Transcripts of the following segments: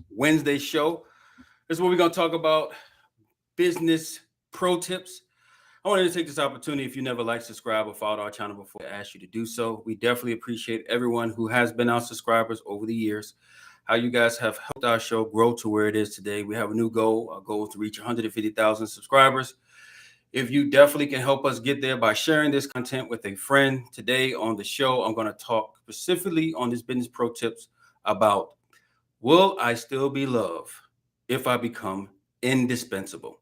Wednesday show. This is where we're going to talk about business pro tips. I wanted to take this opportunity. If you never liked, subscribe, or followed our channel before, I ask you to do so. We definitely appreciate everyone who has been our subscribers over the years. How you guys have helped our show grow to where it is today. We have a new goal. Our goal is to reach 150,000 subscribers. If you definitely can help us get there by sharing this content with a friend. Today on the show, I'm going to talk specifically on this business pro tips about, will I still be loved if I become indispensable?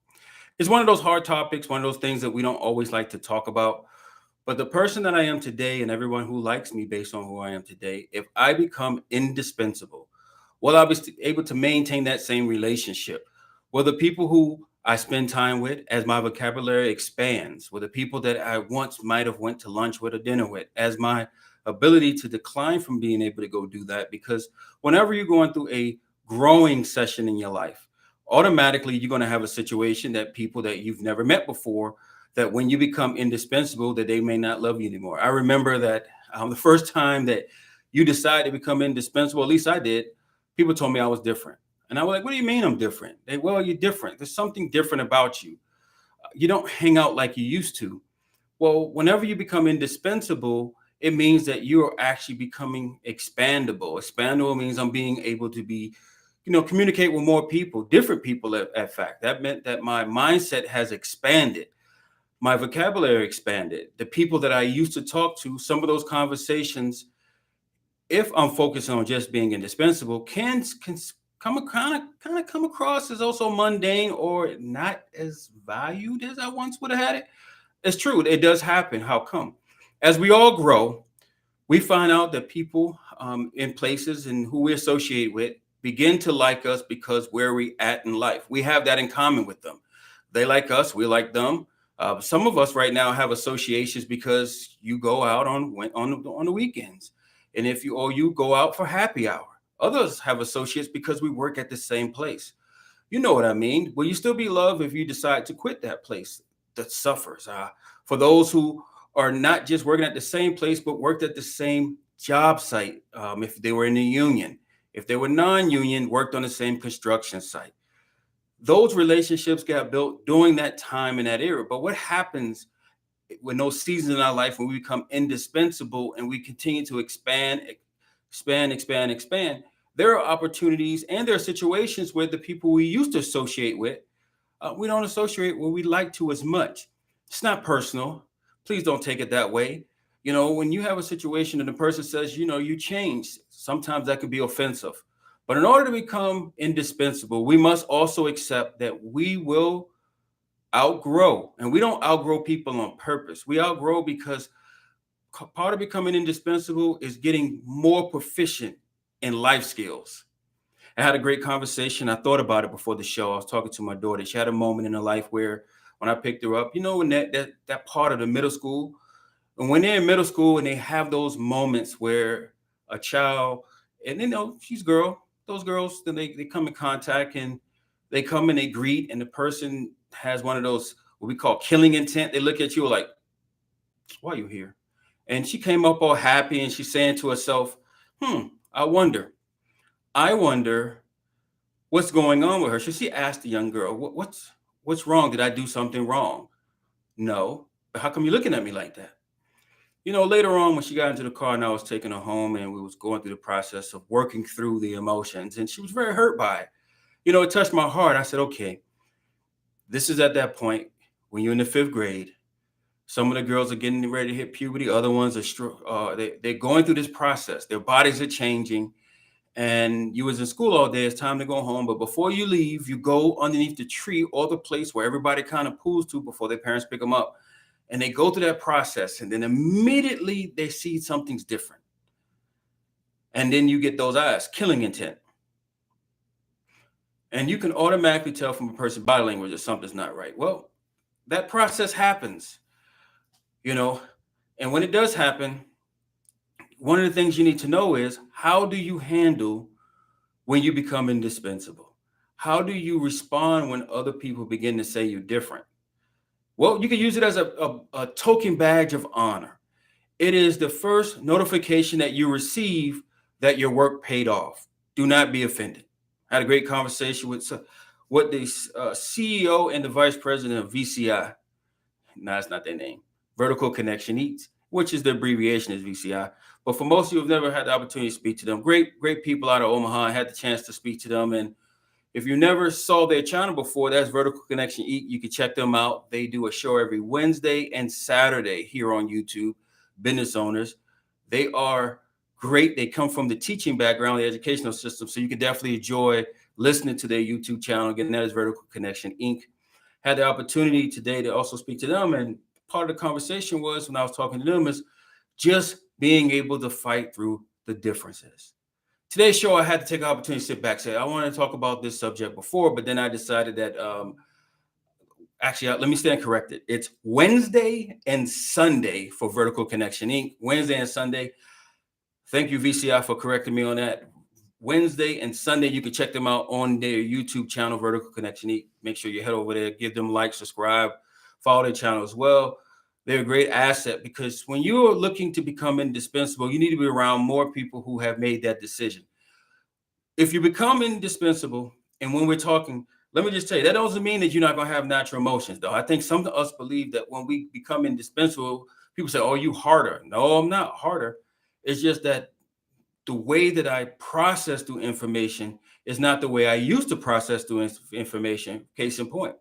It's one of those hard topics, one of those things that we don't always like to talk about. But the person that I am today, and everyone who likes me based on who I am today, if I become indispensable, will I be able to maintain that same relationship? Will the people who I spend time with, as my vocabulary expands, will the people that I once might have went to lunch with or dinner with, as my ability to decline from being able to go do that? Because whenever you're going through a growing session in your life, automatically you're going to have a situation that people that you've never met before, that when you become indispensable, that they may not love you anymore. I remember that the first time that you decide to become indispensable, at least I did, people told me I was different. And I was like, what do you mean I'm different? Well, you're different. There's something different about you. You don't hang out like you used to. Well, whenever you become indispensable, it means that you are actually becoming expandable. Expandable means I'm being able to be, communicate with more people, different people at fact. That meant that my mindset has expanded. My vocabulary expanded. The people that I used to talk to, some of those conversations, if I'm focusing on just being indispensable, can come across as also mundane or not as valued as I once would have had it. It's true. It does happen. How come? As we all grow, we find out that people in places and who we associate with begin to like us because where we at in life. We have that in common with them. They like us. We like them. Some of us right now have associations because you go out on the weekends, and if you go out for happy hour. Others have associates because we work at the same place. You know what I mean? Will you still be loved if you decide to quit that place that suffers? For those who are not just working at the same place, but worked at the same job site, if they were in the union, if they were non-union, worked on the same construction site. Those relationships got built during that time in that era. But what happens when those seasons in our life, when we become indispensable and we continue to expand, there are opportunities and there are situations where the people we used to associate with, we don't associate where we like to as much. It's not personal. Please don't take it that way. When you have a situation and the person says, you changed, sometimes that could be offensive. But in order to become indispensable, we must also accept that we will outgrow. And we don't outgrow people on purpose. We outgrow because part of becoming indispensable is getting more proficient in life skills. I had a great conversation. I thought about it before the show. I was talking to my daughter. She had a moment in her life where when I picked her up, when that part of the middle school, and when they're in middle school and they have those moments where a child, and she's girl, those girls, then they come in contact and they come and they greet, and the person has one of those, what we call killing intent. They look at you like, why are you here? And she came up all happy and she's saying to herself, I wonder what's going on with her. So she asked the young girl, what's wrong? Did I do something wrong? No. But how come you're looking at me like that? Later on when she got into the car and I was taking her home and we was going through the process of working through the emotions, and she was very hurt by it. It touched my heart. I said, okay, this is at that point when you're in the 5th grade. Some of the girls are getting ready to hit puberty. Other ones are they're going through this process. Their bodies are changing. And you was in school all day. It's time to go home. But before you leave, you go underneath the tree or the place where everybody kind of pulls to before their parents pick them up. And they go through that process. And then immediately they see something's different. And then you get those eyes, killing intent. And you can automatically tell from a person's body language that something's not right. Well, that process happens, and when it does happen, one of the things you need to know is, how do you handle when you become indispensable? How do you respond when other people begin to say you're different? Well, you can use it as a token badge of honor. It is the first notification that you receive that your work paid off. Do not be offended. I had a great conversation with what the CEO and the vice president of VCI. No, that's not their name. Vertical Connection Eats, which is the abbreviation is VCI. But for most of you who've never had the opportunity to speak to them, great people out of Omaha. I had the chance to speak to them. And if you never saw their channel before, that's Vertical Connection Eat. You can check them out. They do a show every Wednesday and Saturday here on YouTube. Business owners. They are great. They come from the teaching background, the educational system. So you can definitely enjoy listening to their YouTube channel. Again, that is Vertical Connection Inc. Had the opportunity today to also speak to them. And part of the conversation was when I was talking to them is just being able to fight through the differences. Today's show, I had to take an opportunity to sit back, say, I wanted to talk about this subject before, but then I decided that, let me stand corrected. It's Wednesday and Sunday for Vertical Connection Inc. Wednesday and Sunday. Thank you, VCI, for correcting me on that. Wednesday and Sunday, you can check them out on their YouTube channel, Vertical Connection Inc. Make sure you head over there, give them like, subscribe, follow their channel as well. They're a great asset because when you're looking to become indispensable, you need to be around more people who have made that decision. If you become indispensable, and when we're talking, let me just tell you, that doesn't mean that you're not going to have natural emotions, though. I think some of us believe that when we become indispensable, people say, oh, you harder. No, I'm not harder. It's just that the way that I process through information is not the way I used to process through information. Case in point,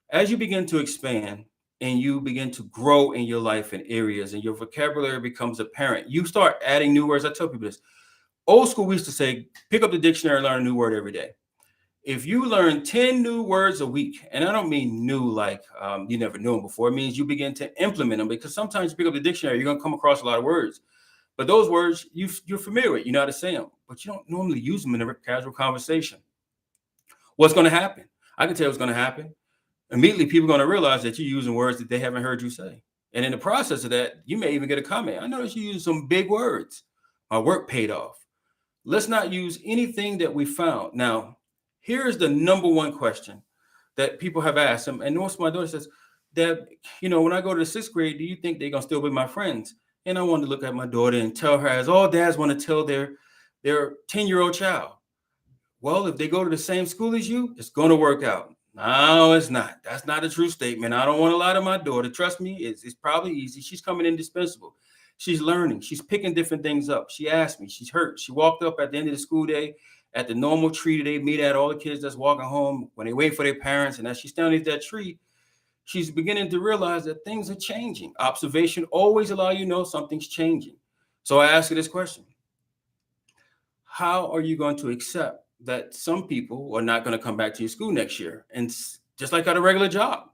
as you begin to expand and you begin to grow in your life in areas and your vocabulary becomes apparent, you start adding new words. I tell people this. Old school, we used to say, pick up the dictionary and learn a new word every day. If you learn 10 new words a week, and I don't mean new like you never knew them before, it means you begin to implement them, because sometimes you pick up the dictionary, you're going to come across a lot of words. But those words you're familiar with, you know how to say them, but you don't normally use them in a casual conversation. What's going to happen? I can tell you what's going to happen. Immediately, people are going to realize that you're using words that they haven't heard you say. And in the process of that, you may even get a comment. I noticed you using some big words. My work paid off. Let's not use anything that we found. Now, here's the number one question that people have asked them. And most of my daughter says, Dad, when I go to the 6th grade, do you think they're going to still be my friends? And I wanted to look at my daughter and tell her, as all dads want to tell their 10-year-old child, well, if they go to the same school as you, it's going to work out. No, it's not. That's not a true statement. I don't want to lie to my daughter. Trust me, it's probably easy. She's coming indispensable. She's learning. She's picking different things up. She asked me. She's hurt. She walked up at the end of the school day at the normal tree that they meet at, all the kids that's walking home when they wait for their parents. And as she's standing at that tree, she's beginning to realize that things are changing. Observation always allows you to know something's changing. So I ask her this question. How are you going to accept that some people are not going to come back to your school next year? And just like at a regular job,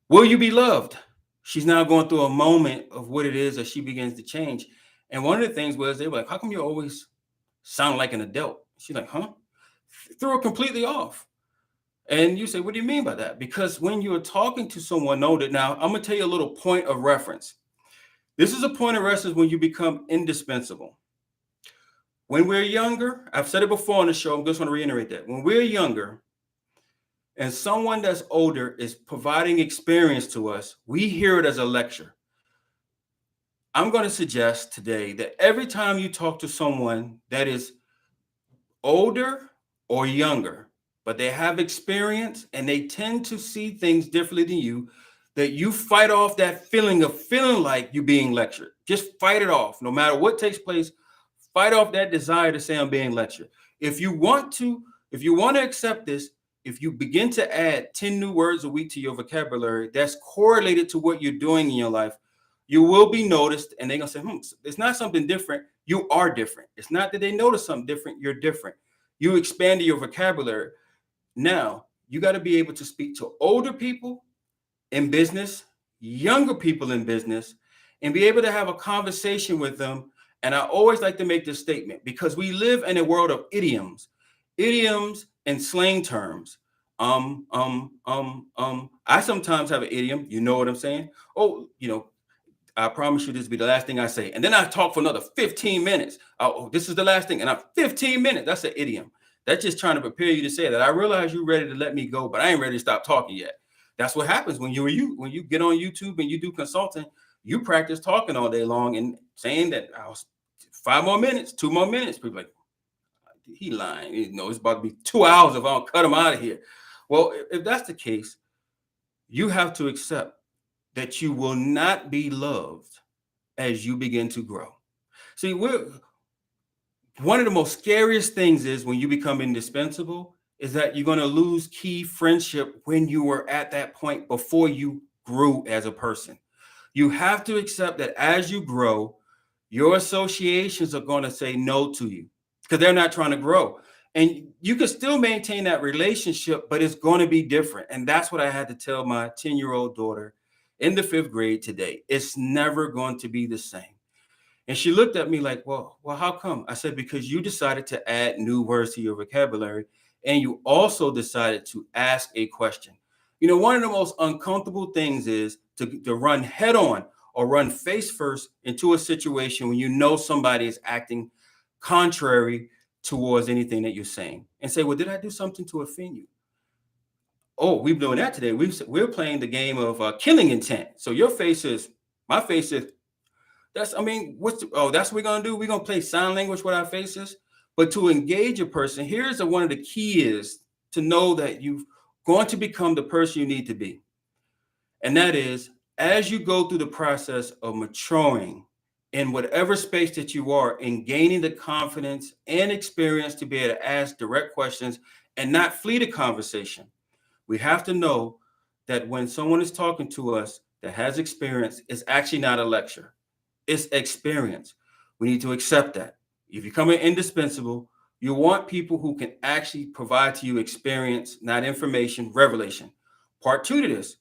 will you be loved? She's now going through a moment of what it is that she begins to change. And one of the things was, they were like, how come you always sound like an adult? She's like, huh? Threw her completely off. And you say, what do you mean by that? Because when you're talking to someone older, now I'm going to tell you a little point of reference. This is a point of reference when you become indispensable. When we're younger, I've said it before on the show, I'm just going to reiterate that. When we're younger and someone that's older is providing experience to us, we hear it as a lecture. I'm going to suggest today that every time you talk to someone that is older or younger, but they have experience and they tend to see things differently than you, that you fight off that feeling of feeling like you're being lectured. Just fight it off. No matter what takes place, fight off that desire to say I'm being lectured. If you want to accept this, if you begin to add 10 new words a week to your vocabulary, that's correlated to what you're doing in your life, you will be noticed, and they're going to say, it's not something different. You are different. It's not that they notice something different. You're different. You expanded your vocabulary. Now, you got to be able to speak to older people in business, younger people in business, and be able to have a conversation with them. And I always like to make this statement because we live in a world of idioms and slang terms. I sometimes have an idiom. You know what I'm saying? Oh, I promise you this will be the last thing I say. And then I talk for another 15 minutes. Oh, this is the last thing. And I'm 15 minutes. That's an idiom. That's just trying to prepare you to say that. I realize you're ready to let me go, but I ain't ready to stop talking yet. That's what happens when you get on YouTube and you do consulting, you practice talking all day long and saying that 5 more minutes, 2 more minutes. People are like, he lying. It's about to be 2 hours if I don't cut him out of here. Well, if that's the case, you have to accept that you will not be loved as you begin to grow. See, one of the most scariest things is when you become indispensable is that you're going to lose key friendship when you were at that point before you grew as a person. You have to accept that as you grow, your associations are going to say no to you because they're not trying to grow. And you can still maintain that relationship, but it's going to be different. And that's what I had to tell my 10-year-old daughter in the 5th grade today. It's never going to be the same. And she looked at me like, well, how come? I said, because you decided to add new words to your vocabulary, and you also decided to ask a question. One of the most uncomfortable things is to run head on or run face first into a situation when you know somebody is acting contrary towards anything that you're saying and say, well, did I do something to offend you? Oh, we're doing that today. We're playing the game of killing intent. So my face is, that's what we're gonna do. We're gonna play sign language with our faces. But to engage a person, here's one of the key is to know that you've going to become the person you need to be. And that is, as you go through the process of maturing in whatever space that you are and gaining the confidence and experience to be able to ask direct questions and not flee the conversation, we have to know that when someone is talking to us that has experience, it's actually not a lecture. It's experience. We need to accept that. If you become indispensable, you want people who can actually provide to you experience, not information, revelation. Part 2 to this,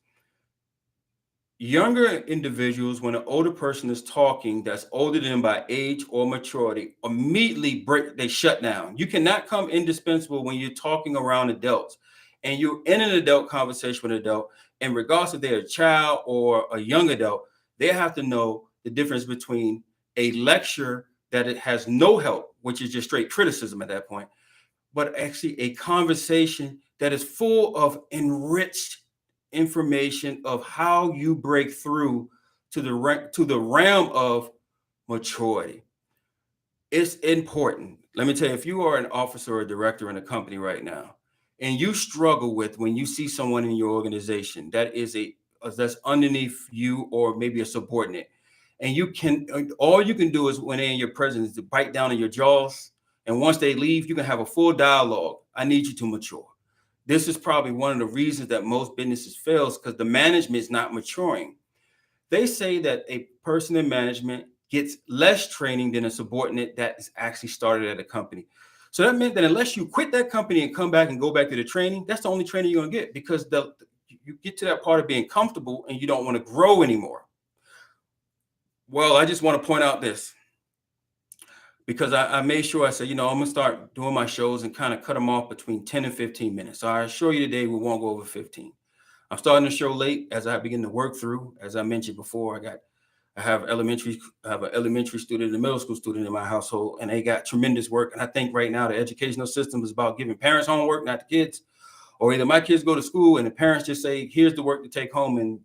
younger individuals, when an older person is talking that's older than them by age or maturity, immediately they shut down. You cannot come indispensable when you're talking around adults and you're in an adult conversation with an adult, and regardless if they're a child or a young adult, they have to know the difference between a lecture that it has no help, which is just straight criticism at that point, but actually a conversation that is full of enriched information of how you break through to the realm of maturity. It's important. Let me tell you, if you are an officer or a director in a company right now, and you struggle with when you see someone in your organization that is that's underneath you or maybe a subordinate, and all you can do is when they're in your presence to bite down on your jaws, and once they leave, you can have a full dialogue. I need you to mature. This is probably one of the reasons that most businesses fails because the management is not maturing. They say that a person in management gets less training than a subordinate that is actually started at a company. So that meant that unless you quit that company and come back and go back to the training, that's the only training you're going to get because you get to that part of being comfortable and you don't want to grow anymore. Well, I just want to point out this because I made sure I said, I'm going to start doing my shows and kind of cut them off between 10 and 15 minutes. So I assure you today we won't go over 15. I'm starting the show late as I begin to work through. As I mentioned before, I have an elementary student and a middle school student in my household, and they got tremendous work. And I think right now the educational system is about giving parents homework, not the kids. Or either my kids go to school and the parents just say, here's the work to take home, and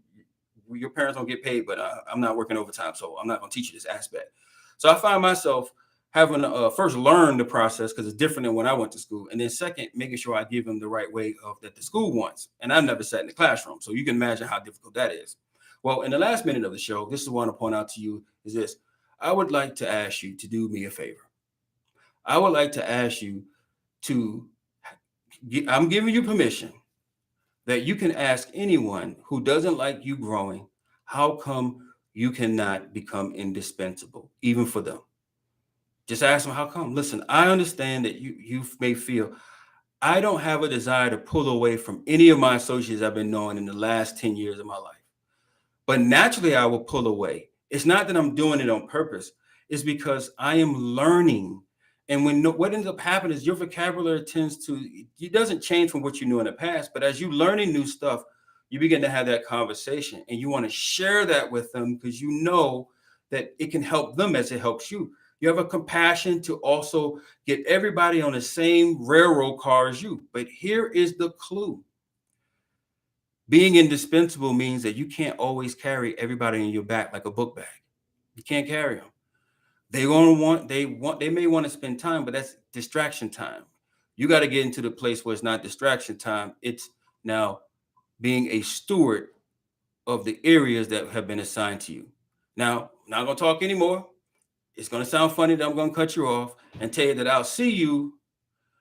your parents don't get paid, but I'm not working overtime, so I'm not going to teach you this aspect. So I find myself having first learn the process because it's different than when I went to school. And then second, making sure I give them the right way of that the school wants. And I've never sat in the classroom. So you can imagine how difficult that is. Well, in the last minute of the show, this is what I want to point out to you is this. I would like to ask you to do me a favor. I would like to ask you I'm giving you permission that you can ask anyone who doesn't like you growing, how come you cannot become indispensable, even for them? Just ask them, how come? Listen, I understand that you may feel, I don't have a desire to pull away from any of my associates I've been knowing in the last 10 years of my life. But naturally, I will pull away. It's not that I'm doing it on purpose. It's because I am learning. And what ends up happening is your vocabulary it doesn't change from what you knew in the past. But as you're learning new stuff, you begin to have that conversation and you want to share that with them because you know that it can help them as it helps you. You have a compassion to also get everybody on the same railroad car as you. But here is the clue. Being indispensable means that you can't always carry everybody in your back like a book bag. You can't carry them. They may want to spend time, but that's distraction time. You got to get into the place where it's not distraction time. It's now being a steward of the areas that have been assigned to you. Now, I'm not going to talk anymore. It's going to sound funny that I'm going to cut you off and tell you that I'll see you.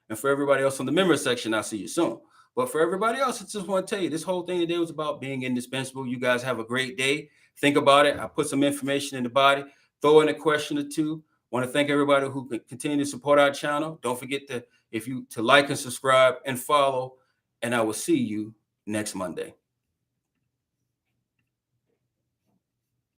And for everybody else on the member section, I'll see you soon. But for everybody else, I just want to tell you, this whole thing today was about being indispensable. You guys have a great day. Think about it. I put some information in the body. Throw in a question or two. Want to thank everybody who can continue to support our channel. Don't forget to like and subscribe and follow. And I will see you next Monday.